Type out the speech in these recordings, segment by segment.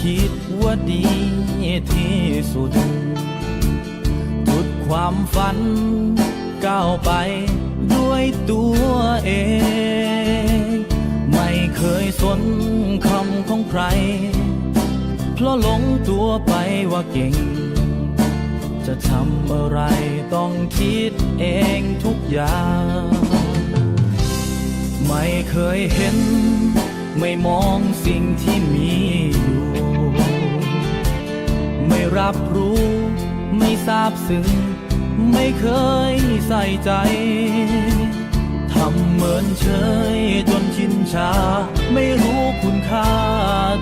คิดว่าดีที่สุดทุกความฝันก้าวไปด้วยตัวเองไม่เคยสนคำของใครเพราะหลงตัวไปว่าเก่งจะทำอะไรต้องคิดเองทุกอย่างไม่เคยเห็นไม่มองสิ่งที่มีอยู่ไม่รับรู้ไม่ทราบซึ้งไม่เคยใส่ใจทำเหมือนเฉยจนชินชาไม่รู้คุณค่า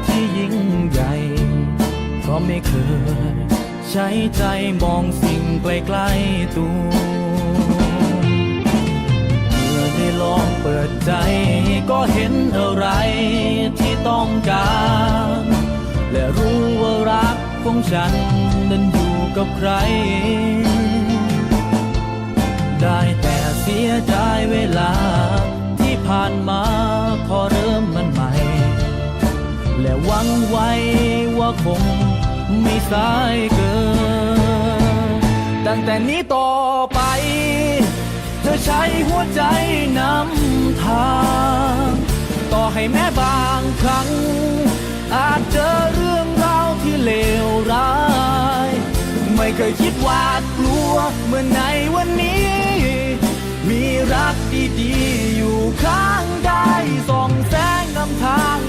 ที่ยิ่งใหญ่เพราะไม่เคยใช้ใจมองสิ่งใกล้ๆตัวเมื่อได้ลองเปิดใจก็เห็นอะไรที่ต้องการและรู้ว่ารักของฉันนั้นอยู่กับใครได้แต่เสียดายเวลาที่ผ่านมาพอเริ่มมันใหม่และหวังไว้ว่าคงไม่สายเกินตั้งแต่นี้ต่อไปเธอใช้หัวใจนำทางต่อให้แม้บางครั้งอาจเจอเรื่องราวที่เลวร้ายไม่เคยคิดหวาดกลัวเมื่อในวันนี้มีรักดีๆอยู่ข้างกายส่องแสงนำทาง